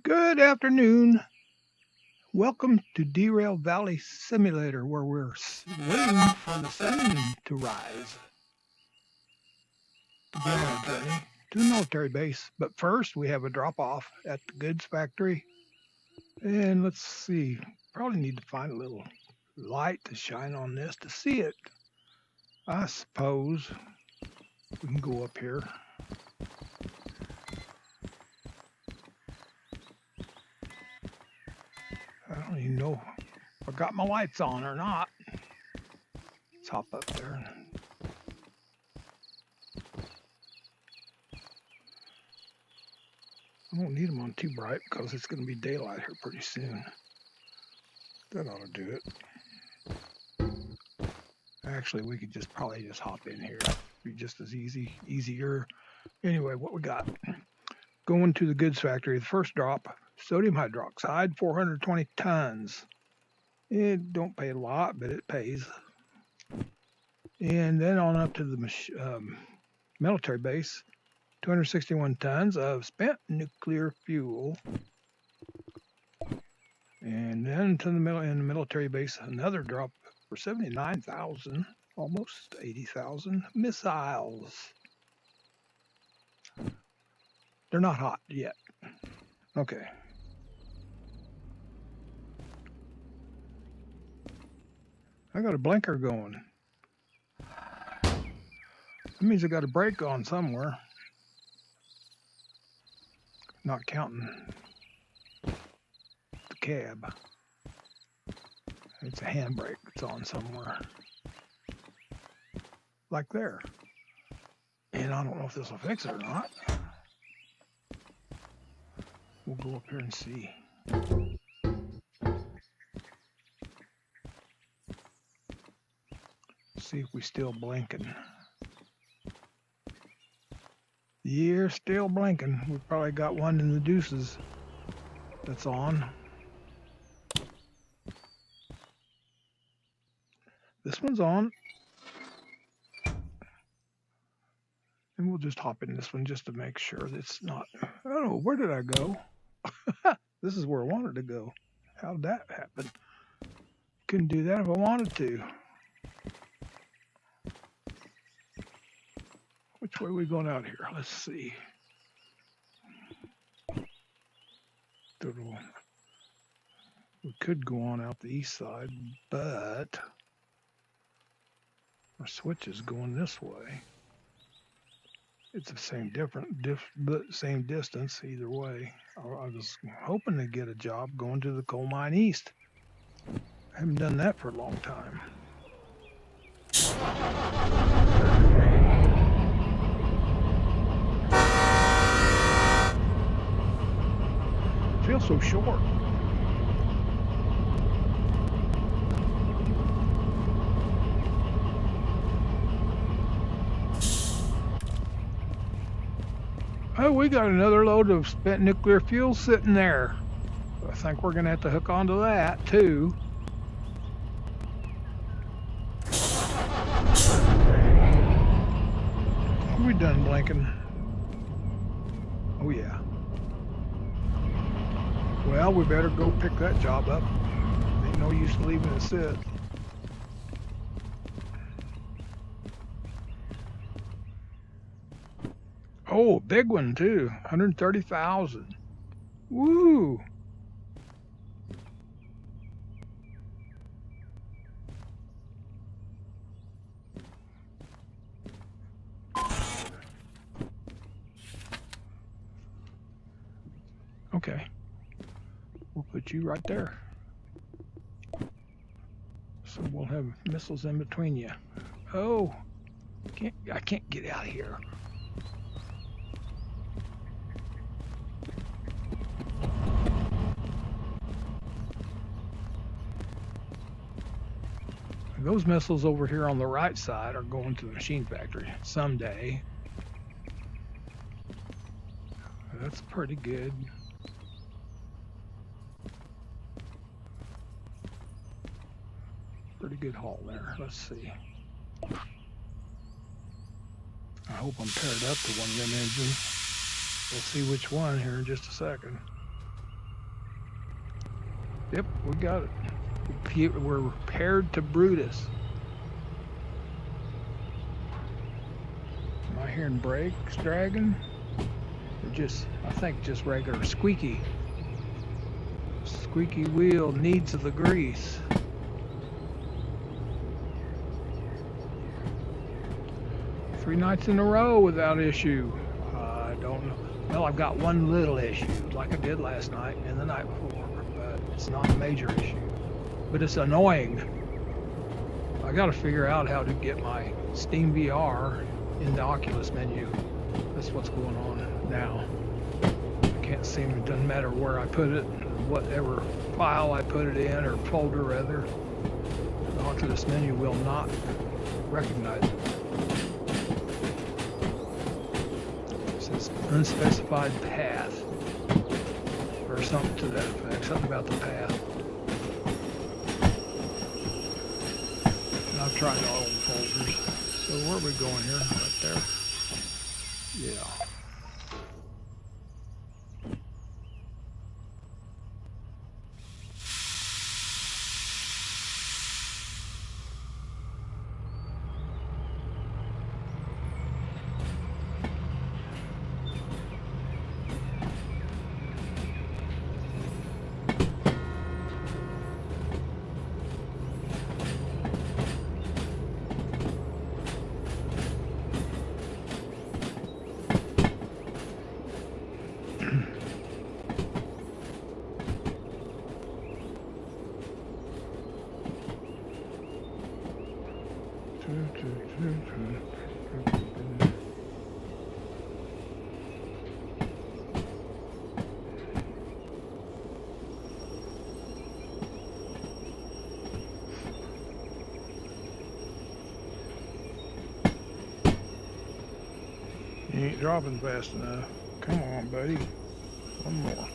Good afternoon. Welcome to Derail Valley Simulator, where we're waiting for the sun to rise to be on a journey to the military base. But first, we have a drop-off at the goods factory. And let's see, probably need to find a little light to shine on this to see it. I suppose we can go up here. I don't even know if I got my lights on or not. Let's hop up there. I won't need them on too bright because it's going to be daylight here pretty soon. That ought to do it. Actually, we could probably just hop in here. Be just as easier. Anyway, what we got? Going to the goods factory. The first drop, sodium hydroxide, 420 tons. It don't pay a lot, but it pays. And then on up to the military base, 261 tons of spent nuclear fuel. And then to the military base, another drop for 79,000, almost 80,000 missiles. They're not hot yet. Okay. I got a blinker going. That means I got a brake on somewhere. Not counting the cab. It's a handbrake that's on somewhere. Like there. And I don't know if this will fix it or not. We'll go up here and see. See if we still blinking. Yeah, still blinking. We probably got one in the deuces that's on. This one's on. And we'll just hop in this one just to make sure that it's not. Oh, where did I go? This is where I wanted to go. How'd that happen? Couldn't do that if I wanted to. Which way are we going out here? Let's see. We could go on out the east side, but our switch is going this way. It's the same distance either way. I was hoping to get a job going to the coal mine east. I haven't done that for a long time. Feels so short. Oh, we got another load of spent nuclear fuel sitting there. I think we're going to have to hook onto that too. Are we done blinking? Oh yeah. Well, we better go pick that job up. Ain't no use leaving it sit. Oh, big one too. 130,000. Woo! Okay. We'll put you right there. So we'll have missiles in between you. Oh, I can't get out of here. Those missiles over here on the right side are going to the machine factory someday. That's pretty good. Pretty good haul there. Let's see. I hope I'm paired up to one of them engines. We'll see which one here in just a second. Yep, we got it. We're paired to Brutus. Am I hearing brakes dragging? Or just, I think just regular squeaky. Squeaky wheel needs the grease. Three nights in a row without issue. I don't know. Well, I've got one little issue, like I did last night and the night before, but it's not a major issue. But it's annoying. I got to figure out how to get my Steam VR in the Oculus menu. That's what's going on now. I can't seem, it doesn't matter where I put it, whatever file I put it in, or folder rather, the Oculus menu will not recognize it. It says unspecified path, or something to that effect, something about the path. And I've tried all the folders. So where are we going here? Right there? Yeah. You ain't dropping fast enough. Come on, buddy. One more.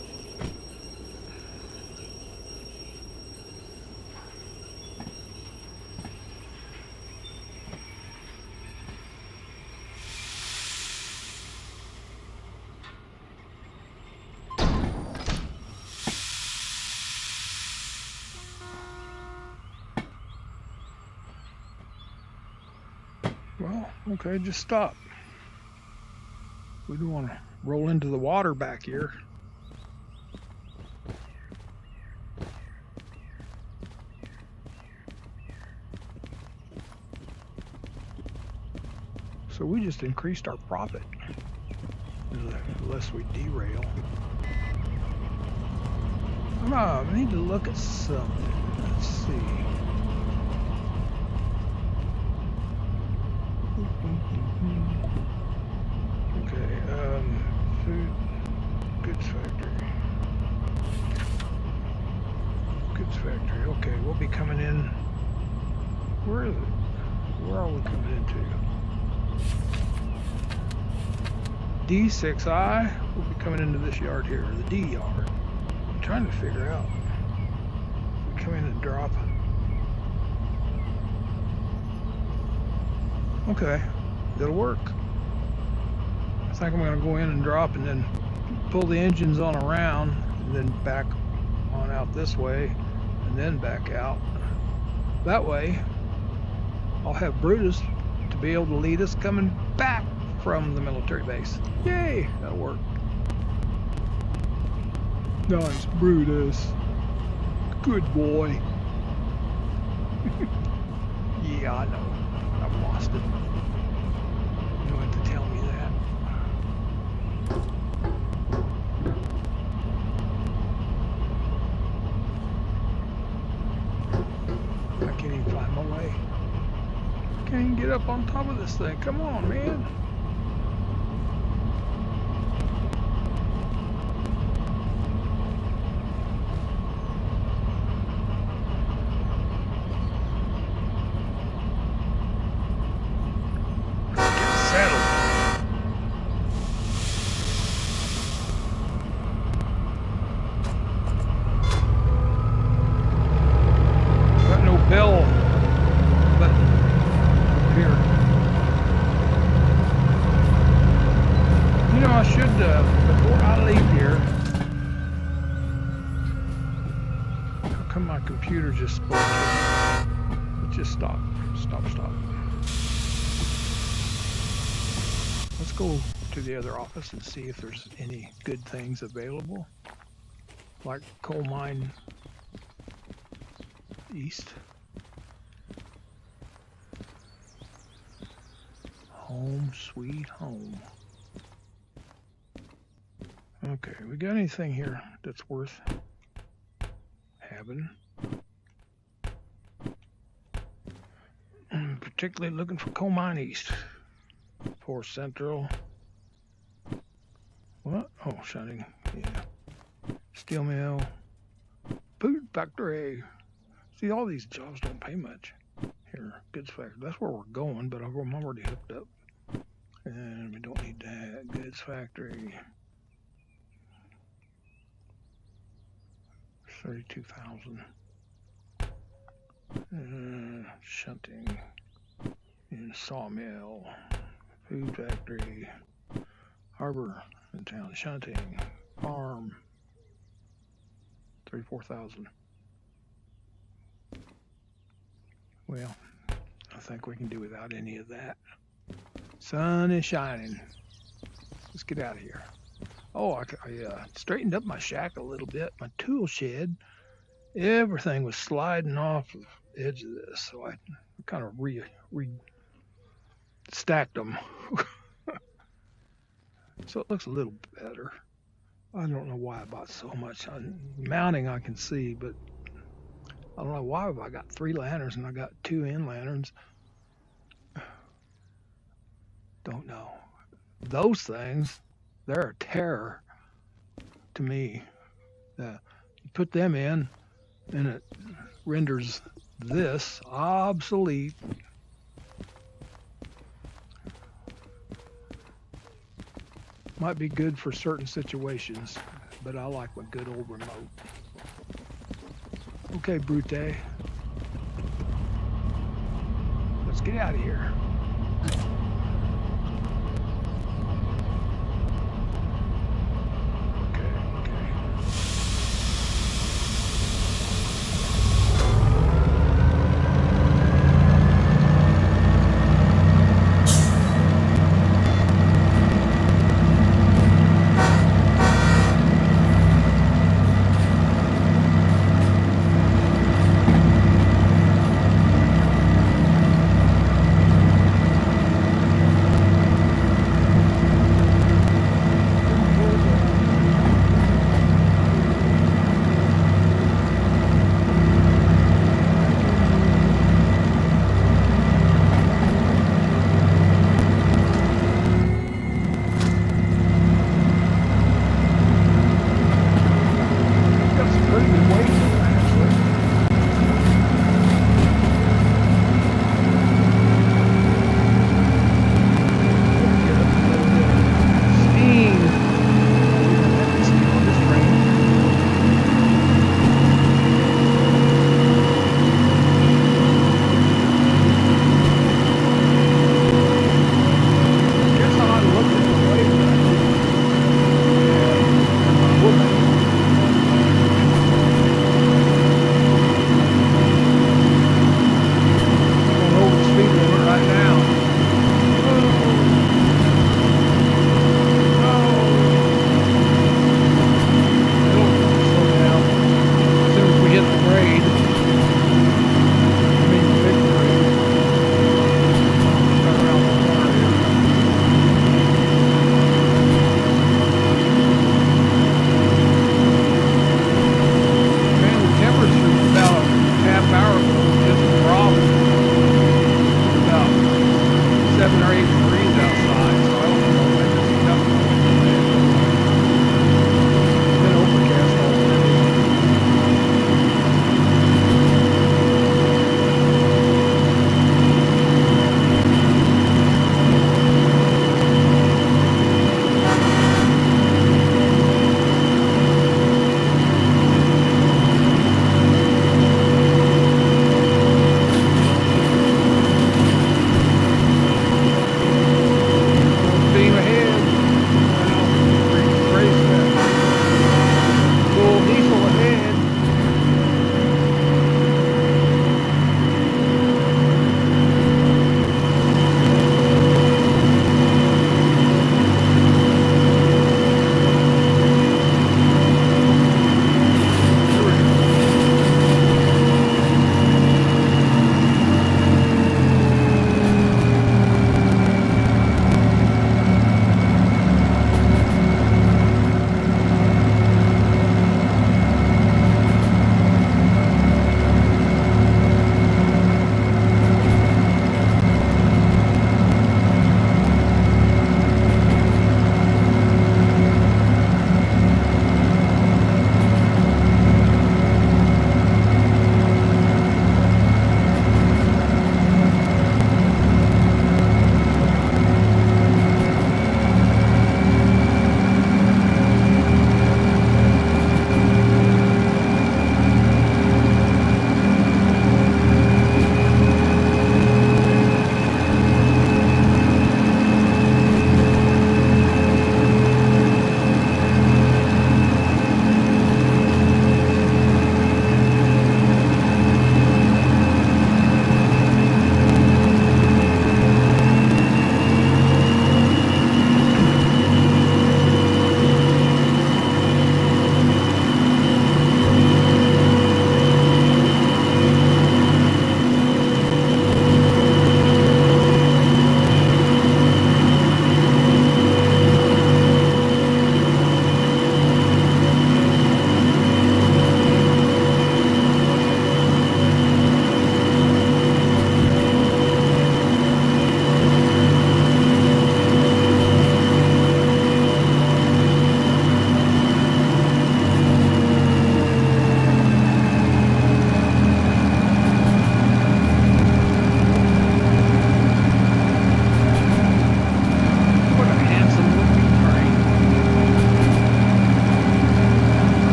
Well, okay, just stop. We don't want to roll into the water back here. So we just increased our profit, unless we derail. I need to look at something. Let's see. Okay, food, goods factory. Goods factory, okay, we'll be coming in. Where is it? Where are we coming into? D6I, we'll be coming into this yard here, the D yard. I'm trying to figure out. We come in and drop. Okay, it'll work. I think I'm going to go in and drop and then pull the engines on around and then back on out this way and then back out. That way I'll have Brutus to be able to lead us coming back from the military base. Yay, that'll work. Nice, Brutus. Good boy. Yeah, I know. I've lost it. You don't have to tell me that. I can't even find my way. I can't even get up on top of this thing. Come on, man. computer just spoke. Let's just stop. Stop. Let's go to the other office and see if there's any good things available, like coal mine east. Home sweet home. Okay, we got anything here that's worth having? Particularly looking for coal mine east. For Central. What? Oh, shunting. Yeah. Steel mill. Food factory. See, all these jobs don't pay much. Here, goods factory. That's where we're going, but I'm already hooked up. And we don't need that. Goods factory. 32,000. Shunting. And sawmill. Food factory. Harbor in town. Shunting. Farm. 34,000. Well, I think we can do without any of that. Sun is shining. Let's get out of here. Oh, I straightened up my shack a little bit. My tool shed. Everything was sliding off the edge of this, so I kind of stacked them. So it looks a little better. I don't know why I bought so much. Mounting I can see, but I don't know why I got 3 lanterns and I got 2 end lanterns. Don't know. Those things, they're a terror to me. You put them in and it renders this obsolete. Might be good for certain situations, but I like a good old remote. Okay, Brute. Let's get out of here.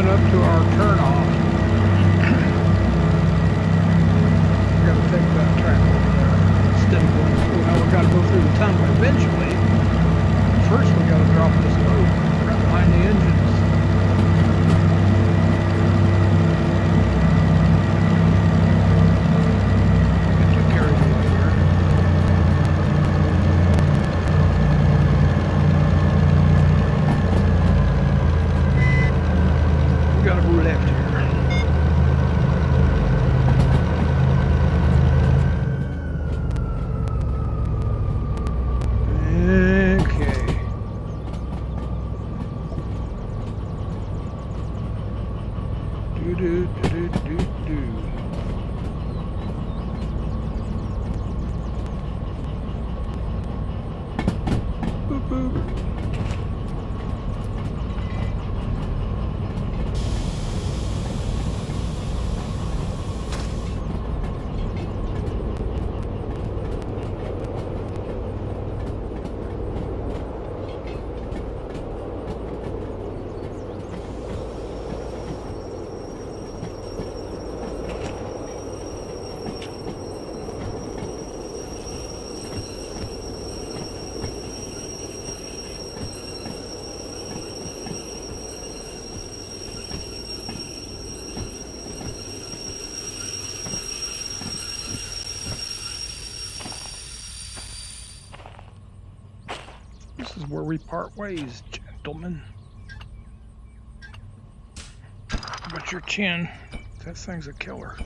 coming up to our turnoff. We gotta take that track over there instead of going. Well, we gotta go through the tunnel eventually. First, we gotta drop this load right behind the engines. Get too carried away here. We gotta go left here. Okay. Do do do do do. Boop boop. This is where we part ways, gentlemen. But your chin, that thing's a killer.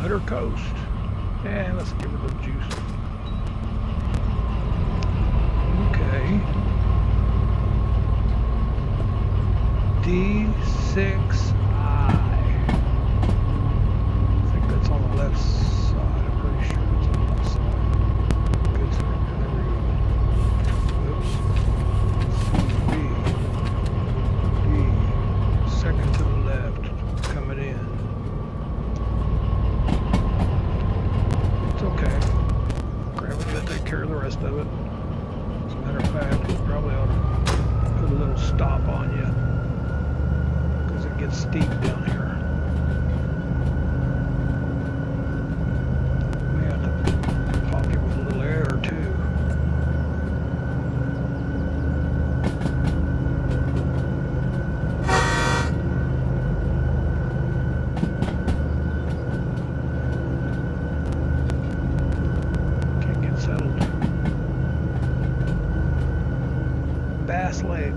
Let her coast. And let's give her a little juice. Okay. D6I. I think that's on the left side. I'm pretty sure it's on the left side. Good. There we go. Oops. D. Second to the left. Coming in. It's okay. Gravity will take care of the rest of it. As a matter of fact, we probably ought to put a little stop on you because it gets steep down here. We have to pop you with a little air too. Bass Lake.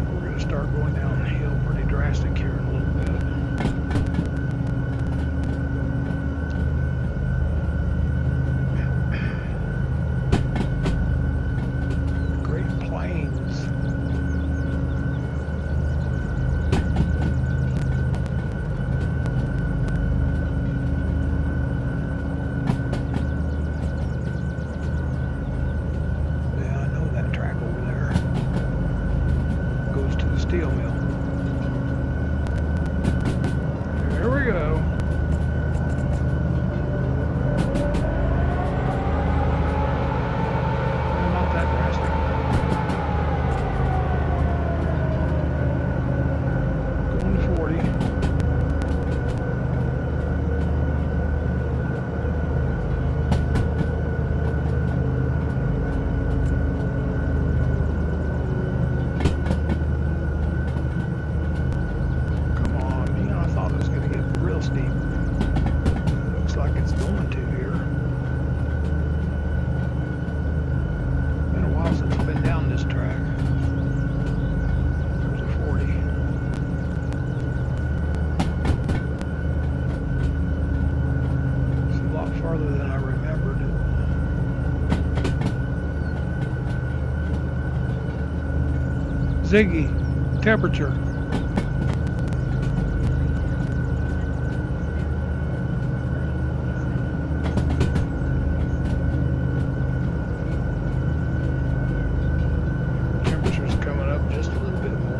We're going to start going downhill pretty drastic here in a little bit. Great Plains. Steel mill. There we go. Not that drastic. Going to 40. Ziggy, temperature. Temperature's coming up just a little bit more.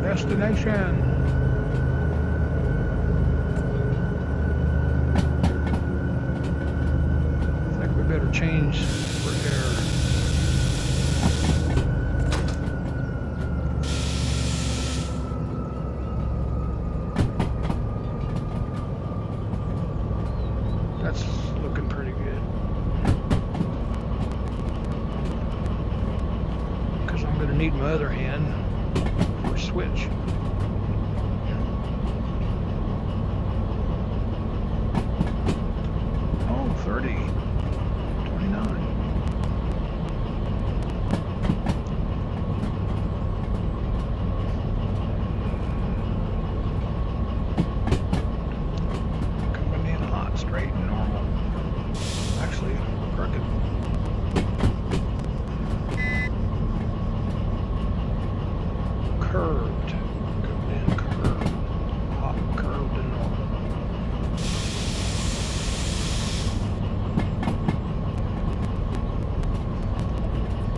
Destination. I think we better change for air. That's looking pretty good. Because I'm going to need my other hand for switch. Oh, 30, 29. Coming in hot, straight and normal. Actually, crooked. Curved. Coming in curved. Hot, curved, and normal.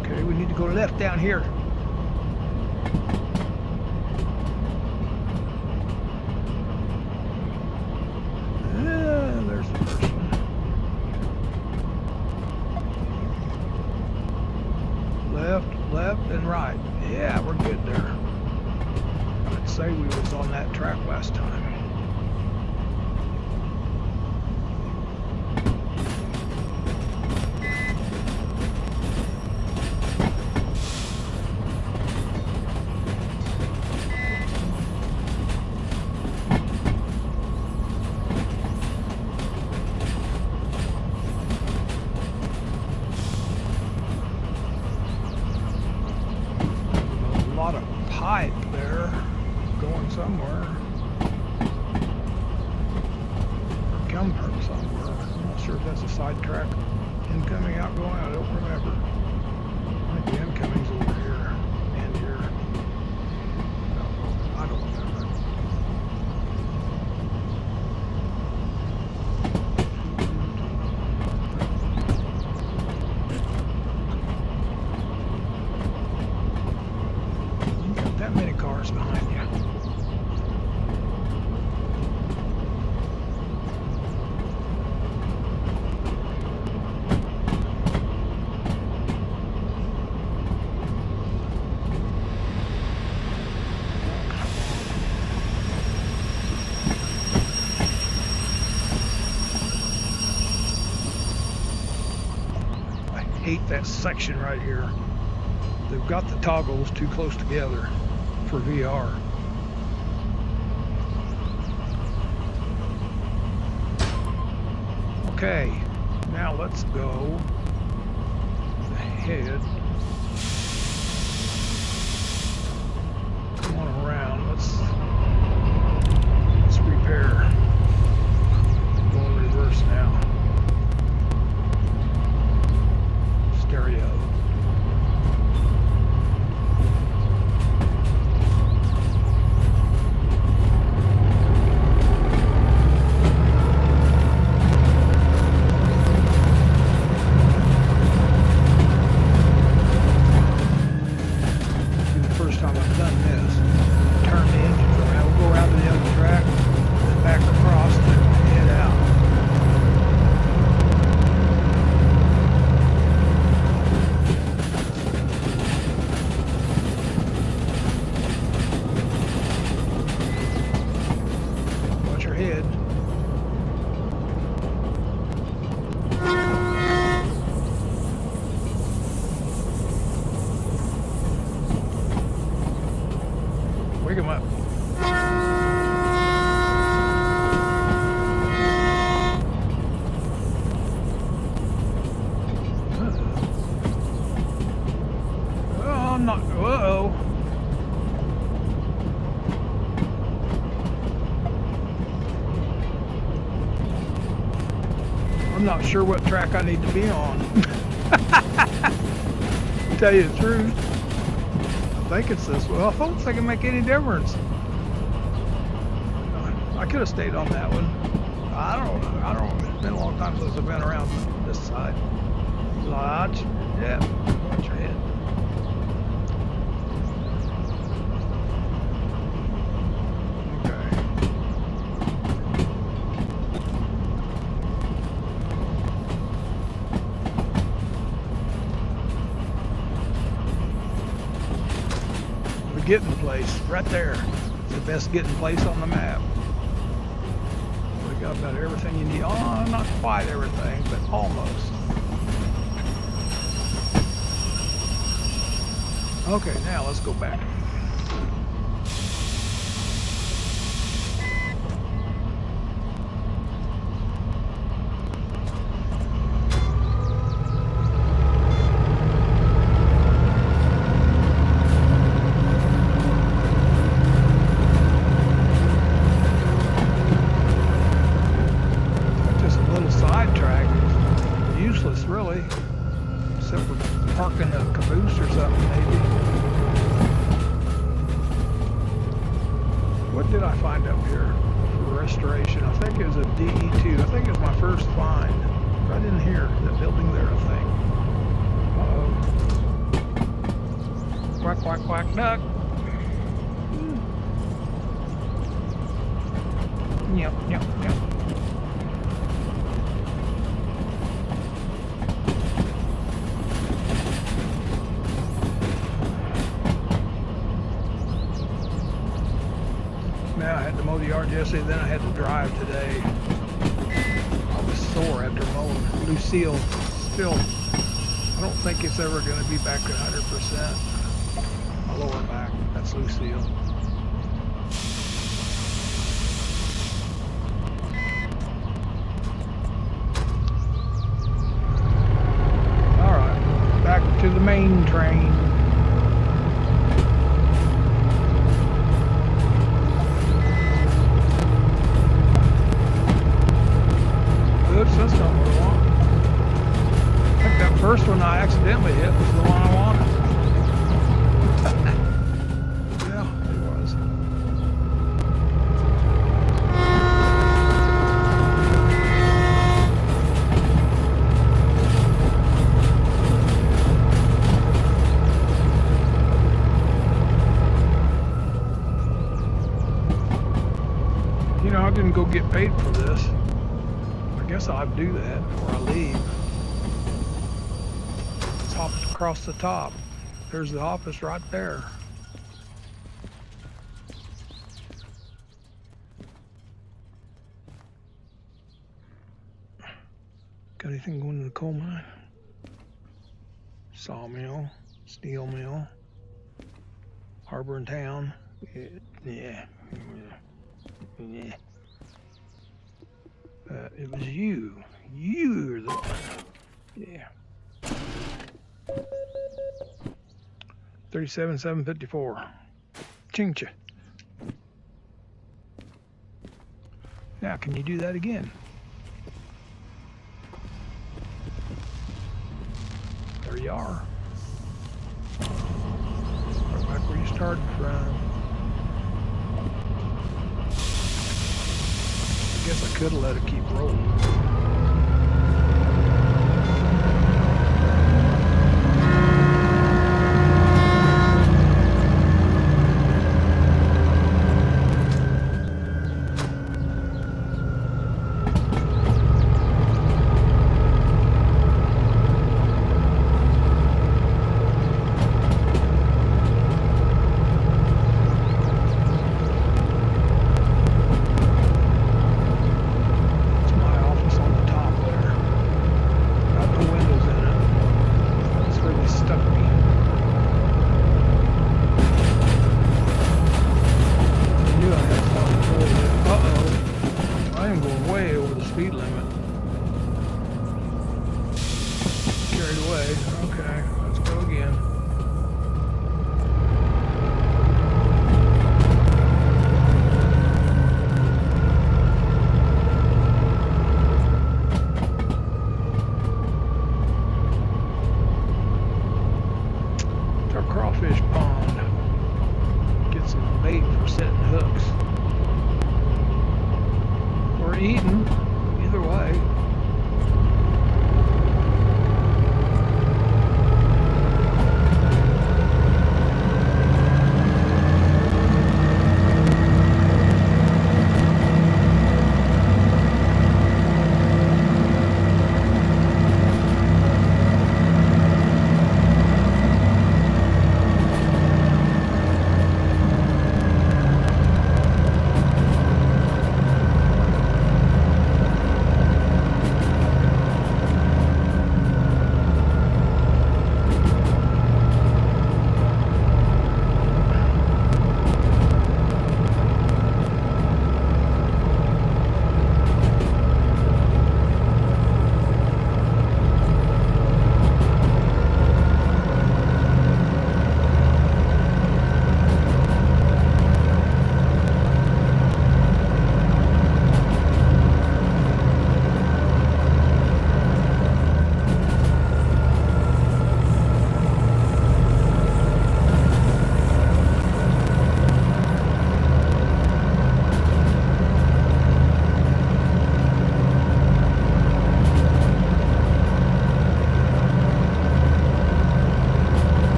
Okay, we need to go left down here. There's the first one. Left, and right. Yeah, we're good there. I'd say we was on that track last time. A lot of pipe there going somewhere. Or come from somewhere. I'm not sure if that's a side track. Incoming, outgoing, I don't remember. I think the incoming's over here and here. No, I don't remember. You got that many cars behind you. I hate that section right here. They've got the toggles too close together for VR. Okay, now let's go ahead. Come on around. Let's repair. Go in reverse now. Stereo. First time I've done this. Turn the engines around. We'll go around to the other track, then back I'm not sure what track I need to be on. To tell you the truth. I think it's this one. I don't think it make any difference. I could have stayed on that one. I don't know. It's been a long time since I've been around this side. Lodge. Yeah. Watch your head. Getting place right there. It's the best getting place on the map. We got about everything you need. Oh, not quite everything, but almost. Okay, now let's go back. Really, except for parking a caboose or something, maybe. What did I find up here for restoration? I think it was a DE2. I think it was my first find. Right in here, that building there, I think. Uh-oh. Quack, quack, quack, duck. Yep, yep, yep. Now I had to mow the yard yesterday, then I had to drive today. I was sore after mowing. Lucille, still, I don't think it's ever going to be back at 100%. My lower back, that's Lucille. All right, back to the main train. That's not what I want. I think that first one I accidentally hit was the one I wanted. Yeah, it was. You know, I didn't go get paid for this. I guess I'll do that before I leave. Let's hop across the top. There's the office right there. Got anything going to the coal mine? Sawmill, steel mill, harbor and town. Yeah. It was you. You're the one. Yeah. 37,754. Chingcha. Now, can you do that again? There you are. Right back where you started from. I guess I could have let it keep rolling.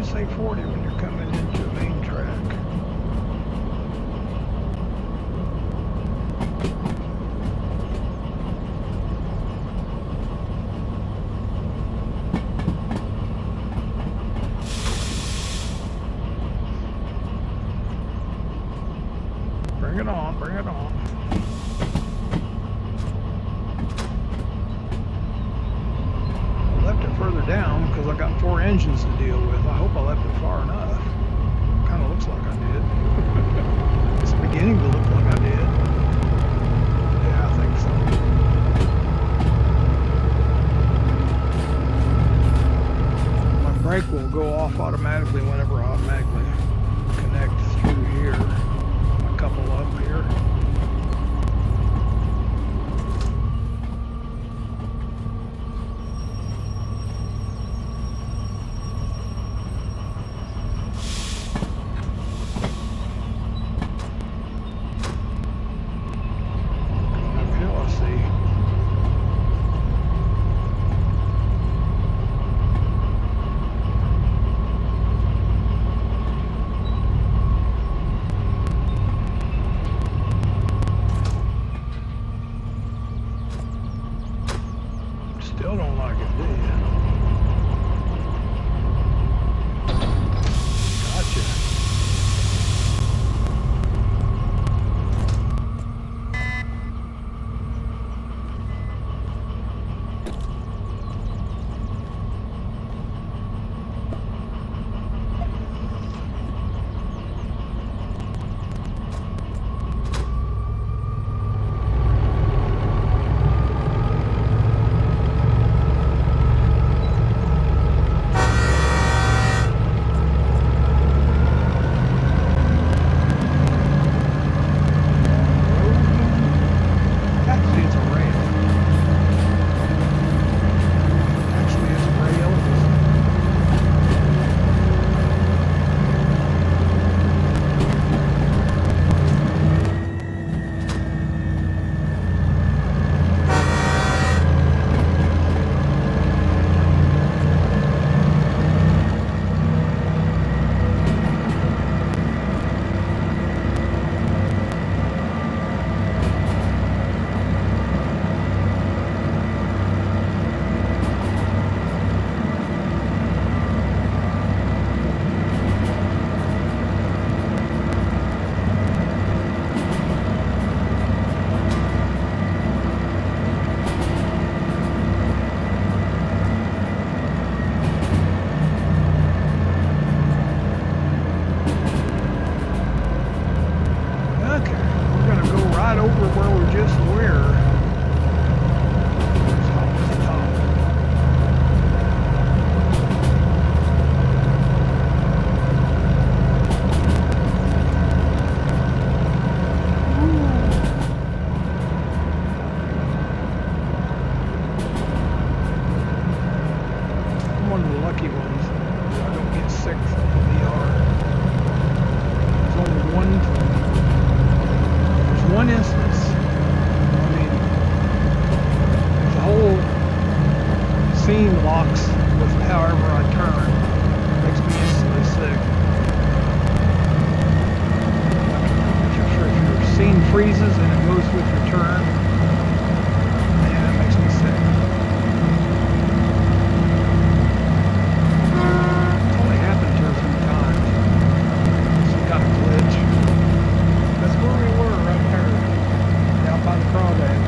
always say 40 when you're coming into a main track. Bring it on, bring it on. I left it further down because I got 4 engines to deal with. I hope I left it far enough. Kind of looks like I did. It's beginning to look like I did. Yeah, I think so. My brake will go off automatically whenever I automatically connect through here. A couple up here. Still don't like it, do you? Gotcha. One instance. I mean, the whole scene locks with however I turn. Makes me instantly sick. If your scene freezes and it goes with your turn, man, it makes me sick. It's only happened 2 or 3 times. Some kind of glitch. That's where we were, right there, down by the crawdad.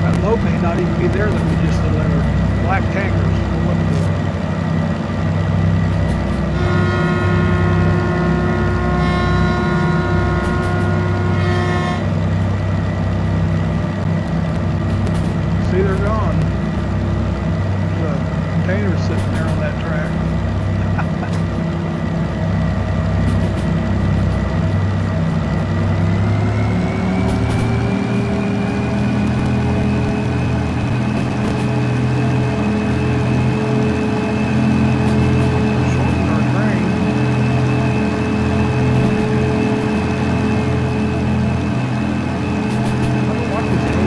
That load may not even be there that we just delivered. Black tankers. See, they're gone. There's a container sitting there on that track. I don't like this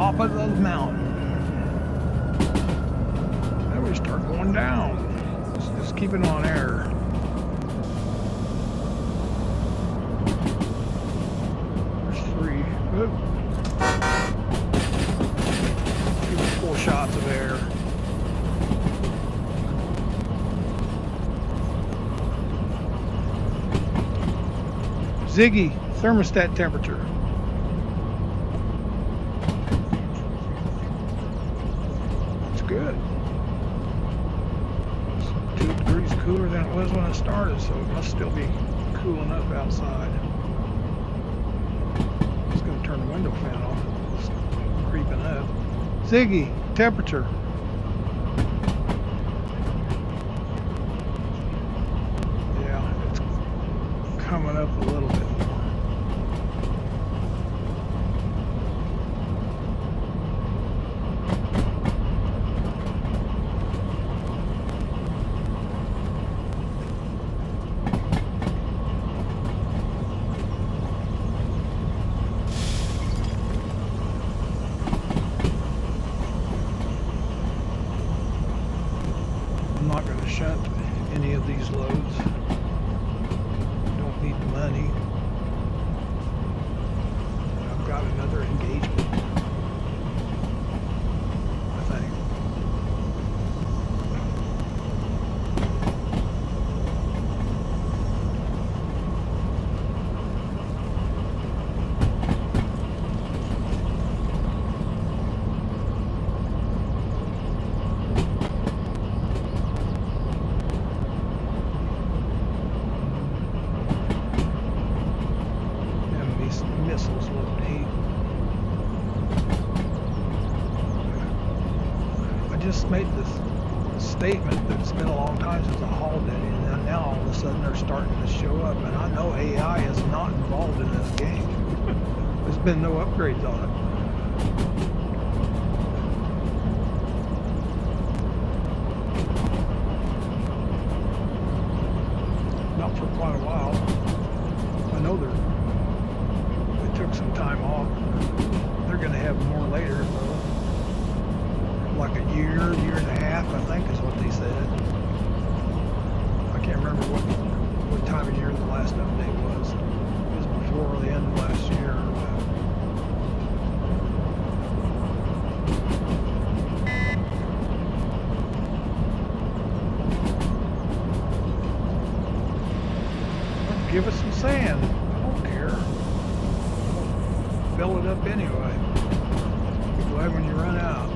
top of the mountain. Then we start going down. Just keep it on air. There's 3. Oop. 4 shots of air. Ziggy, thermostat temperature. That's good. It's 2 degrees cooler than it was when I started, so it must still be cool enough outside. I'm just going to turn the window fan off. It's creeping up. Ziggy, temperature. Yeah, it's coming up a little bit more. I'm not going to shunt any of these loads. Don't need the money. I've got another engagement, I think. Missiles look neat. I just made this statement that it's been a long time since I hauled it, and now all of a sudden they're starting to show up, and I know AI is not involved in this game. There's been no upgrades on it. Not for quite a while. I know they took some time off. They're going to have more later, though. Like a year and a half, I think is what they said. I can't remember what time of year the last update was. It was before the end of last year. Give us some sand. I don't care. Fill it up anyway. Be glad when you run out.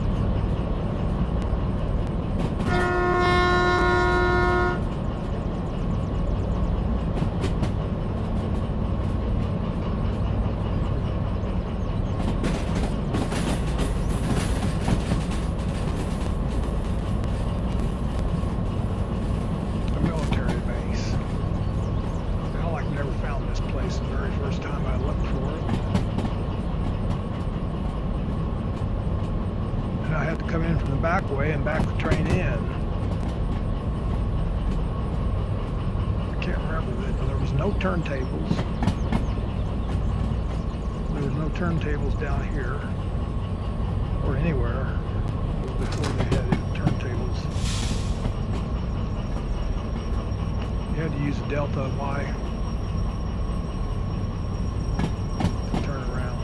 A military base. Well, I never found this place the very first time I looked for it. And I had to come in from the back way and back the train in. I can't remember that. There was no turntables. There was no turntables down here or anywhere before they had turntables. You had to use a Delta Y to turn around.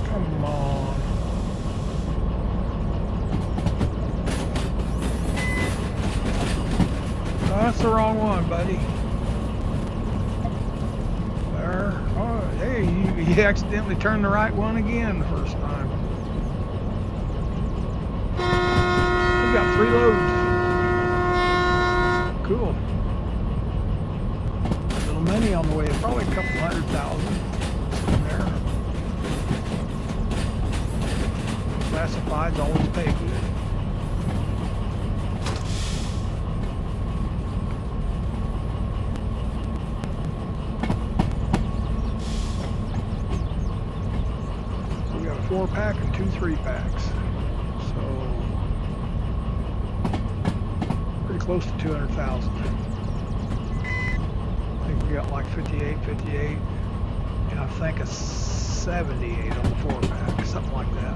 Come on. Oh, that's the wrong one, buddy. There. Oh, hey, you accidentally turned the right one again the first time. We got 3 loads. Cool. money on the way, probably a couple 100,000 in there. Classifieds always pay good. So we got a 4-pack and 2 3-packs. So pretty close to 200,000. I think we got like 58, and I think a 78 on the 4-pack, something like that.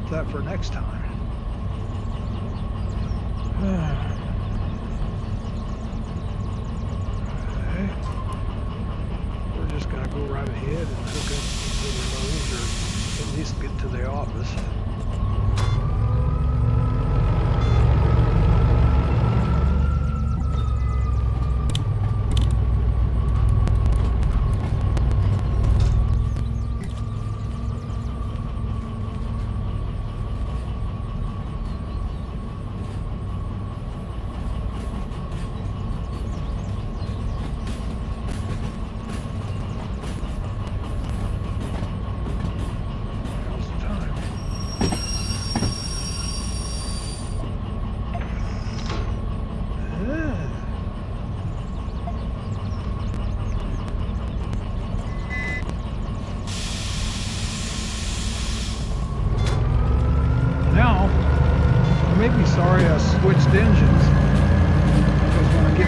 That for next time. Okay. We're just gonna go right ahead and hook up to the loads, or at least get to the office. Sorry I switched engines, because when I get,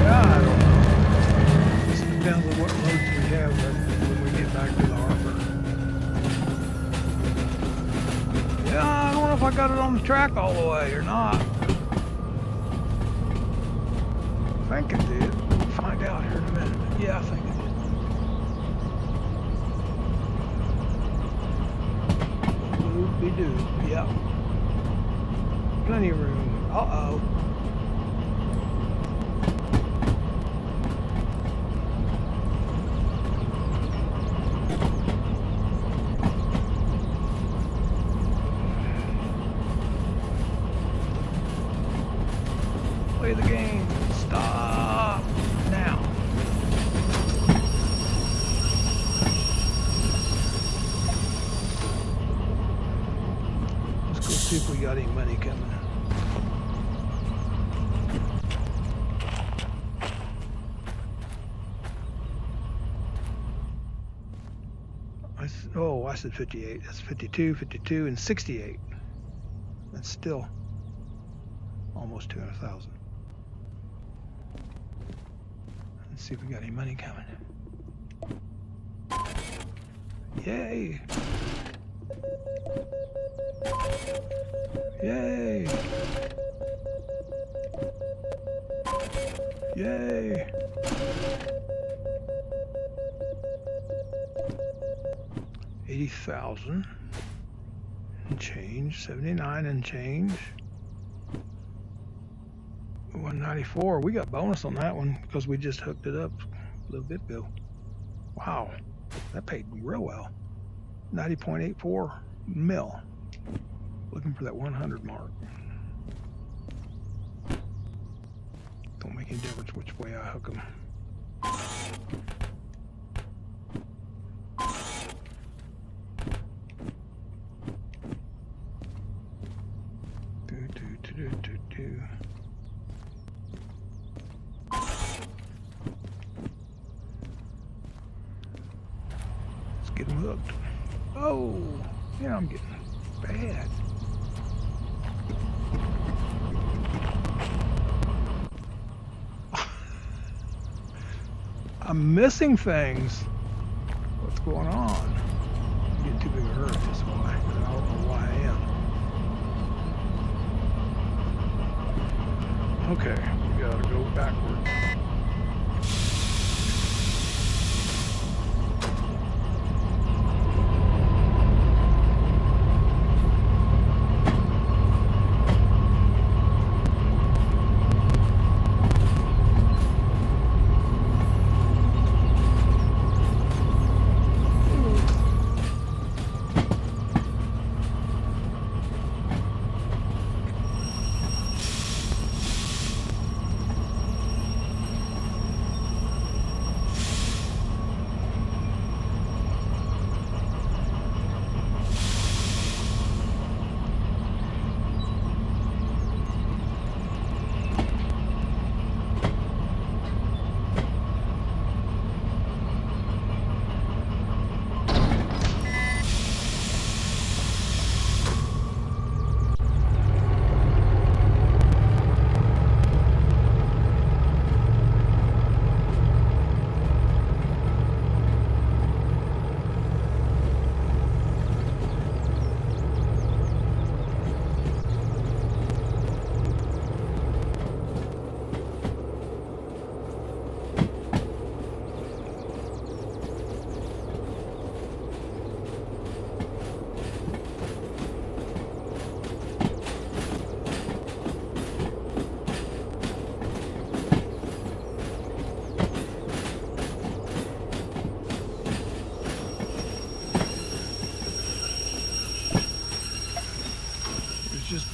I don't know, this depends on what loads we have when we get back to the harbor. Yeah, I don't know if I got it on the track all the way or not. I think it did. We'll find out here in a minute. Yeah, I think it did. We do, yep. Plenty of room. Uh-oh. Play the game. Stop now. See if we got any money coming. I said 58. That's 52, 52, and 68. That's still almost 200,000. Let's see if we got any money coming. Yay! Yay! Yay! $80,000 and change, 79 and change. 194. We got bonus on that one because we just hooked it up a little bit ago. Wow, that paid real well. 90.84 mil. Looking for that 100 mark. Don't make any difference which way I hook them. Let's get them hooked. Oh, yeah, I'm getting bad. I'm missing things. What's going on? I'm getting too big a hurt, that's why. I don't know why I am. Okay, we gotta go backwards.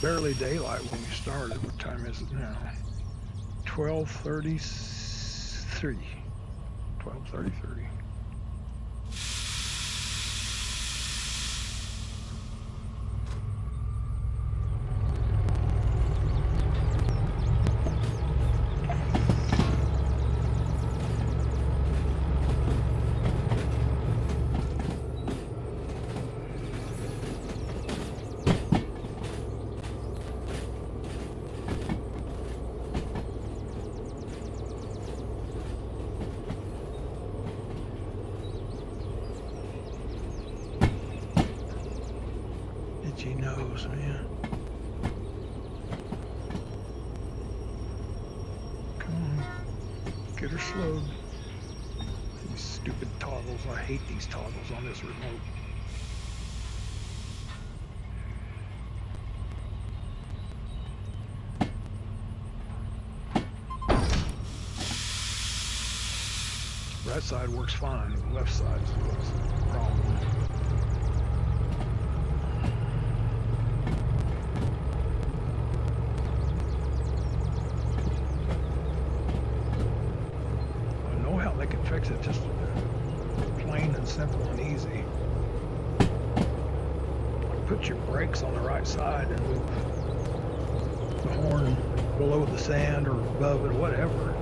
barely daylight when we started. What time is it now? 12:33. 12:33. Itchy nose, man. Come on. Get her slowed. These stupid toggles. I hate these toggles on this remote. Right side works fine. The left side's the problem. I know how they can fix it, just plain and simple and easy. Put your brakes on the right side and move the horn below the sand or above it, whatever.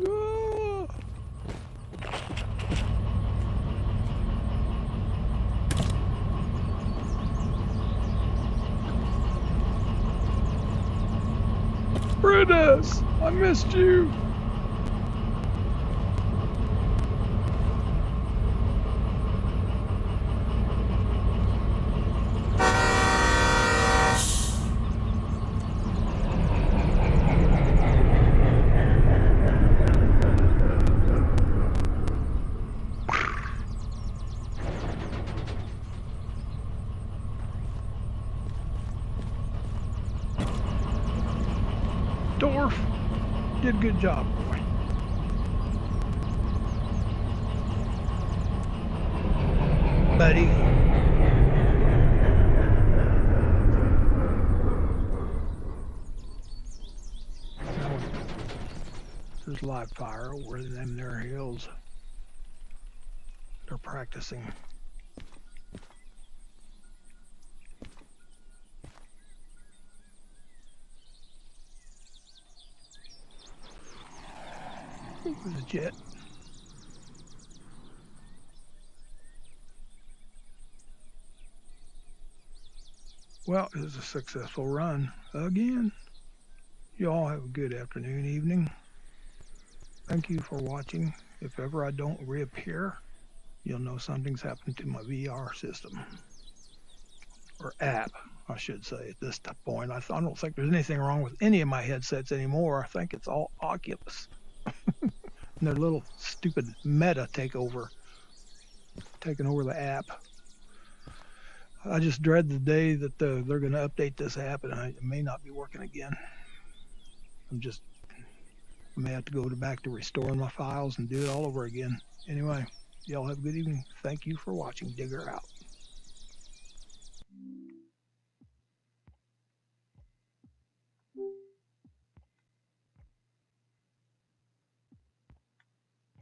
Ah! Bridas, I missed you. Dorf, did a good job, boy. Buddy. Now, there's live fire over in them there hills. They're practicing. There's a jet. Well, it was a successful run again. You all have a good afternoon, evening. Thank you for watching. If ever I don't reappear, you'll know something's happened to my VR system. Or app, I should say, at this point. I don't think there's anything wrong with any of my headsets anymore. I think it's all Oculus. letting their little stupid meta taking over the app. I just dread the day that they're going to update this app and it may not be working again. I may have to go back to restoring my files and do it all over again. Anyway, y'all have a good evening. Thank you for watching. Digger out.